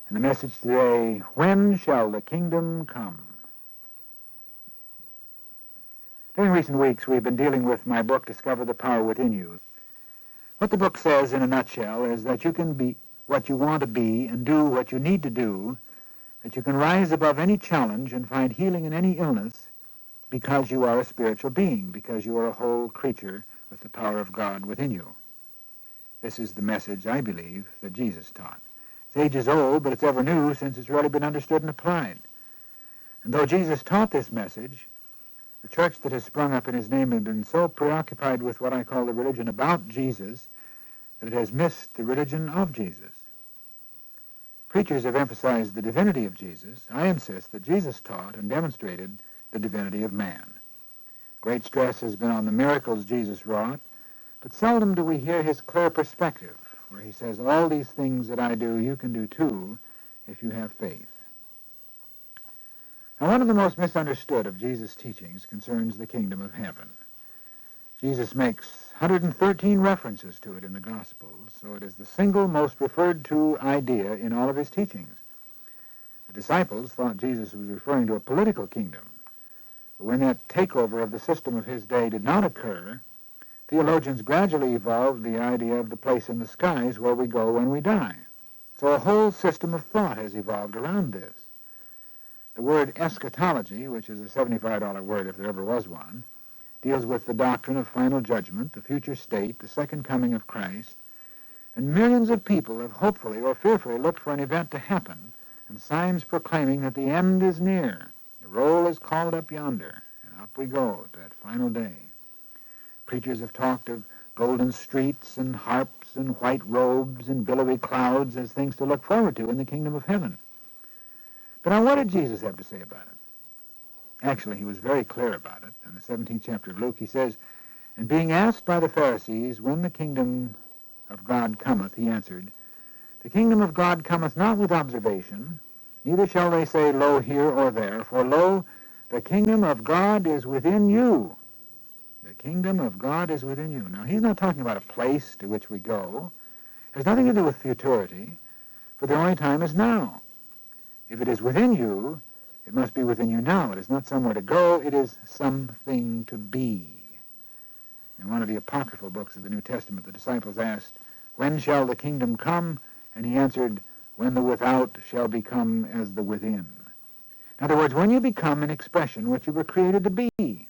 And the message today, when shall the kingdom come? During recent weeks, we've been dealing with my book, Discover the Power Within You. What the book says in a nutshell is that you can be what you want to be and do what you need to do, that you can rise above any challenge and find healing in any illness because you are a spiritual being, because you are a whole creature with the power of God within you. This is the message, I believe, that Jesus taught. It's ages old, but it's ever new since it's really been understood and applied. And though Jesus taught this message, the church that has sprung up in his name has been so preoccupied with what I call the religion about Jesus that it has missed the religion of Jesus. Preachers have emphasized the divinity of Jesus. I insist that Jesus taught and demonstrated the divinity of man. Great stress has been on the miracles Jesus wrought, but seldom do we hear his clear perspective, where he says, all these things that I do, you can do too, if you have faith. Now, one of the most misunderstood of Jesus' teachings concerns the kingdom of heaven. Jesus makes 113 references to it in the Gospels, so it is the single most referred to idea in all of his teachings. The disciples thought Jesus was referring to a political kingdom, but when that takeover of the system of his day did not occur, theologians gradually evolved the idea of the place in the skies where we go when we die. So a whole system of thought has evolved around this. The word eschatology, which is a $75 word if there ever was one, deals with the doctrine of final judgment, the future state, the second coming of Christ, and millions of people have hopefully or fearfully looked for an event to happen, and signs proclaiming that the end is near. The roll is called up yonder, and up we go to that final day. Preachers have talked of golden streets and harps and white robes and billowy clouds as things to look forward to in the kingdom of heaven. But now what did Jesus have to say about it? Actually, he was very clear about it. In the 17th chapter of Luke, he says, and being asked by the Pharisees, when the kingdom of God cometh, he answered, the kingdom of God cometh not with observation, neither shall they say, lo, here or there, for lo, the kingdom of God is within you. The kingdom of God is within you. Now, he's not talking about a place to which we go. It has nothing to do with futurity, for the only time is now. If it is within you, it must be within you now. It is not somewhere to go. It is something to be. In one of the apocryphal books of the New Testament, the disciples asked, when shall the kingdom come? And he answered, when the without shall become as the within. In other words, when you become an expression what you were created to be,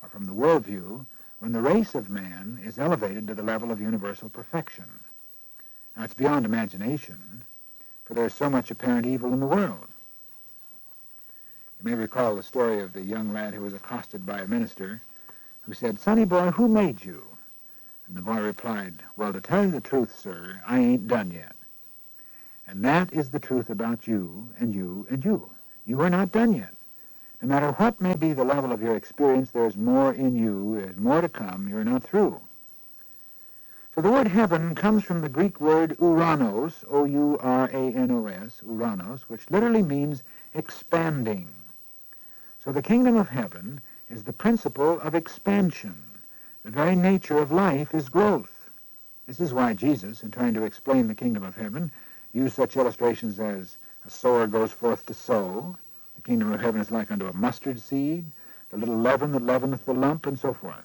or from the worldview, when the race of man is elevated to the level of universal perfection. Now, it's beyond imagination, for there is so much apparent evil in the world. You may recall the story of the young lad who was accosted by a minister who said, sonny boy, who made you? And the boy replied, well, to tell you the truth, sir, I ain't done yet. And that is the truth about you and you and you. You are not done yet. No matter what may be the level of your experience, there's more in you, there's more to come, you're not through. So the word heaven comes from the Greek word uranos, O-U-R-A-N-O-S, uranos, which literally means expanding. So the kingdom of heaven is the principle of expansion. The very nature of life is growth. This is why Jesus, in trying to explain the kingdom of heaven, used such illustrations as a sower goes forth to sow, the kingdom of heaven is like unto a mustard seed, the little leaven that leaveneth the lump, and so forth.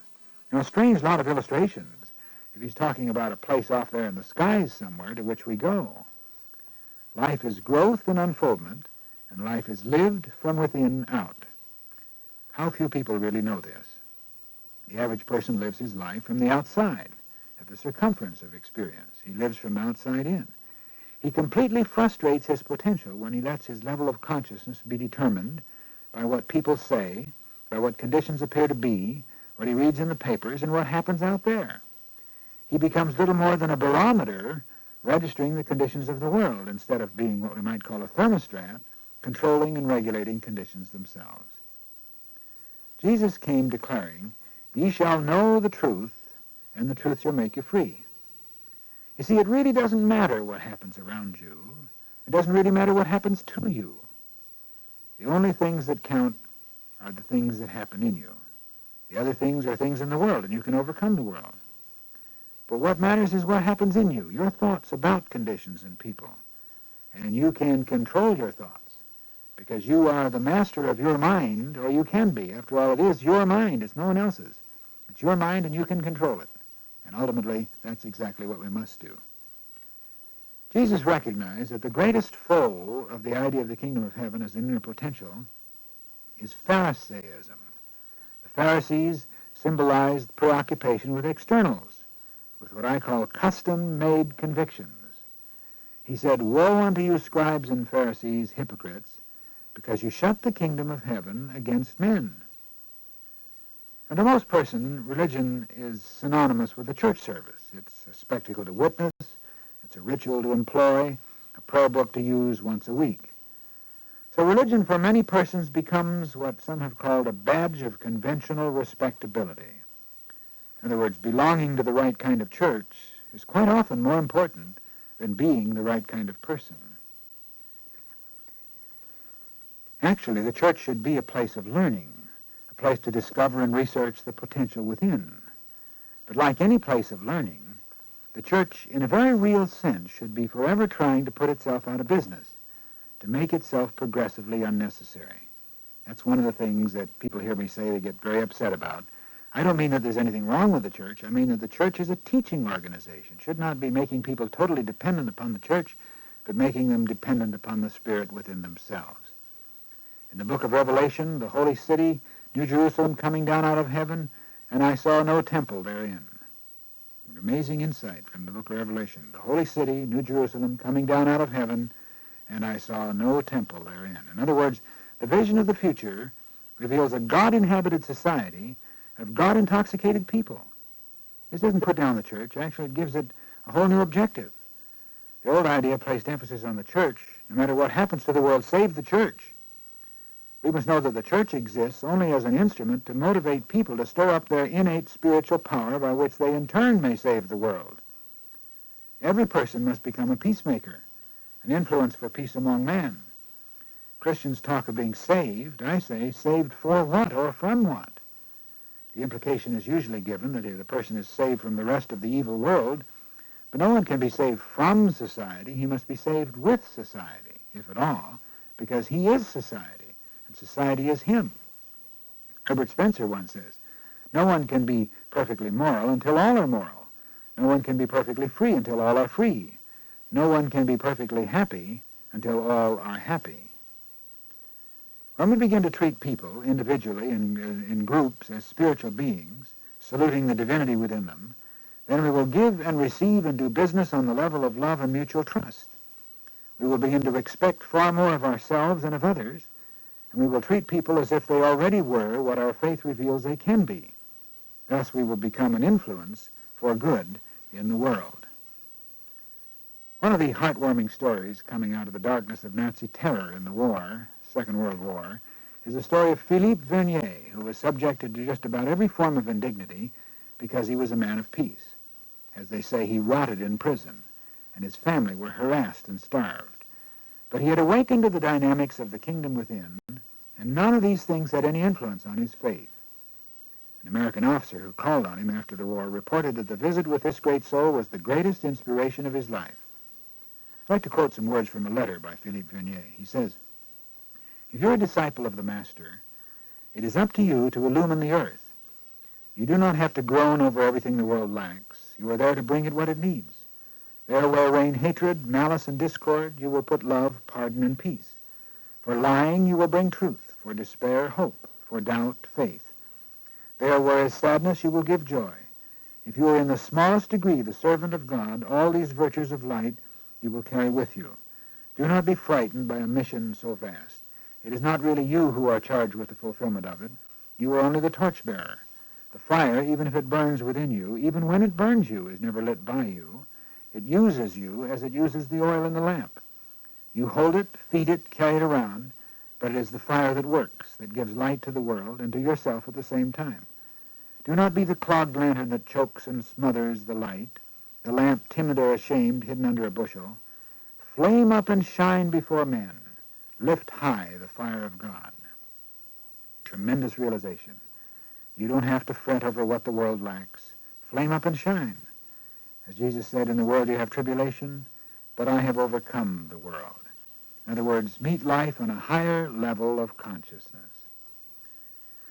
Now, a strange lot of illustrations if he's talking about a place off there in the skies somewhere to which we go. Life is growth and unfoldment, and life is lived from within out. How few people really know this. The average person lives his life from the outside, at the circumference of experience. He lives from outside in. He completely frustrates his potential when he lets his level of consciousness be determined by what people say, by what conditions appear to be, what he reads in the papers, and what happens out there. He becomes little more than a barometer registering the conditions of the world instead of being what we might call a thermostat, controlling and regulating conditions themselves. Jesus came declaring, ye shall know the truth, and the truth shall make you free. You see, it really doesn't matter what happens around you. It doesn't really matter what happens to you. The only things that count are the things that happen in you. The other things are things in the world, and you can overcome the world. But what matters is what happens in you, your thoughts about conditions and people. and you can control your thoughts because you are the master of your mind, or you can be. After all, it is your mind. It's no one else's. It's your mind, and you can control it. And ultimately, that's exactly what we must do. Jesus recognized that the greatest foe of the idea of the kingdom of heaven as an inner potential is Pharisaism. The Pharisees symbolized preoccupation with externals, with what I call custom-made convictions. He said, "Woe unto you, scribes and Pharisees, hypocrites, because you shut the kingdom of heaven against men." And to most persons, religion is synonymous with the church service. It's a spectacle to witness, it's a ritual to employ, a prayer book to use once a week. So religion for many persons becomes what some have called a badge of conventional respectability. In other words, belonging to the right kind of church is quite often more important than being the right kind of person. Actually, the church should be a place of learning, a place to discover and research the potential within. But like any place of learning, the church, in a very real sense, should be forever trying to put itself out of business, to make itself progressively unnecessary. That's one of the things that people hear me say they get very upset about. I don't mean that there's anything wrong with the church. I mean that the church is a teaching organization. It should not be making people totally dependent upon the church, but making them dependent upon the Spirit within themselves. In the book of Revelation, the holy city, New Jerusalem, coming down out of heaven, and I saw no temple therein. An amazing insight from the book of Revelation. The holy city, New Jerusalem, coming down out of heaven, and I saw no temple therein. In other words, the vision of the future reveals a God-inhabited society of God-intoxicated people. This doesn't put down the church. Actually, it gives it a whole new objective. The old idea placed emphasis on the church. No matter what happens to the world, save the church. We must know that the church exists only as an instrument to motivate people to stir up their innate spiritual power by which they in turn may save the world. Every person must become a peacemaker, an influence for peace among men. Christians talk of being saved. I say, saved for what or from what? The implication is usually given that the person is saved from the rest of the evil world, but no one can be saved from society. He must be saved with society, if at all, because he is society. Society is him. Herbert Spencer once says, "No one can be perfectly moral until all are moral. No one can be perfectly free until all are free. No one can be perfectly happy until all are happy." When we begin to treat people individually and in groups as spiritual beings, saluting the divinity within them, then we will give and receive and do business on the level of love and mutual trust. We will begin to expect far more of ourselves and of others, and we will treat people as if they already were what our faith reveals they can be. Thus we will become an influence for good in the world. One of the heartwarming stories coming out of the darkness of Nazi terror in the war, Second World War, is the story of Philippe Vernier, who was subjected to just about every form of indignity because he was a man of peace. As they say, he rotted in prison, and his family were harassed and starved. But he had awakened to the dynamics of the kingdom within, and none of these things had any influence on his faith. An American officer who called on him after the war reported that the visit with this great soul was the greatest inspiration of his life. I'd like to quote some words from a letter by Philippe Vernier. He says, "If you're a disciple of the Master, it is up to you to illumine the earth. You do not have to groan over everything the world lacks. You are there to bring it what it needs. There where reign hatred, malice, and discord, you will put love, pardon, and peace. For lying, you will bring truth. For despair, hope. For doubt, faith. There where is sadness, you will give joy. If you are in the smallest degree the servant of God, all these virtues of light you will carry with you. Do not be frightened by a mission so vast. It is not really you who are charged with the fulfillment of it. You are only the torchbearer. The fire, even if it burns within you, even when it burns you, is never lit by you. It uses you as it uses the oil in the lamp. You hold it, feed it, carry it around, but it is the fire that works, that gives light to the world and to yourself at the same time. Do not be the clogged lantern that chokes and smothers the light, the lamp timid or ashamed, hidden under a bushel. Flame up and shine before men. Lift high the fire of God." Tremendous realization. You don't have to fret over what the world lacks. Flame up and shine. As Jesus said, "In the world you have tribulation, but I have overcome the world." In other words, meet life on a higher level of consciousness.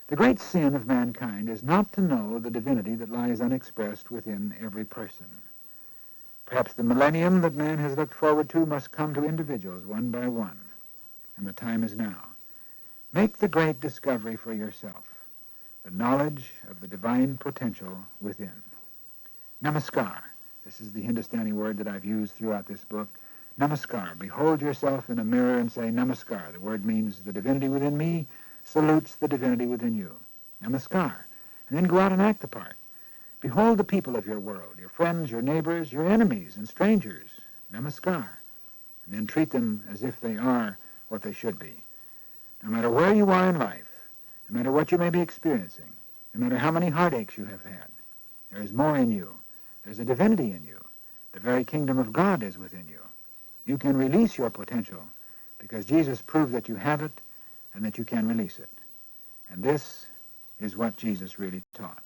The great sin of mankind is not to know the divinity that lies unexpressed within every person. Perhaps the millennium that man has looked forward to must come to individuals one by one, and the time is now. Make the great discovery for yourself, the knowledge of the divine potential within. Namaskar. This is the Hindustani word that I've used throughout this book. Namaskar. Behold yourself in a mirror and say namaskar. The word means the divinity within me salutes the divinity within you. Namaskar. And then go out and act the part. Behold the people of your world, your friends, your neighbors, your enemies, and strangers. Namaskar. And then treat them as if they are what they should be. No matter where you are in life, no matter what you may be experiencing, no matter how many heartaches you have had, there is more in you. There's a divinity in you. The very kingdom of God is within you. You can release your potential because Jesus proved that you have it and that you can release it. And this is what Jesus really taught.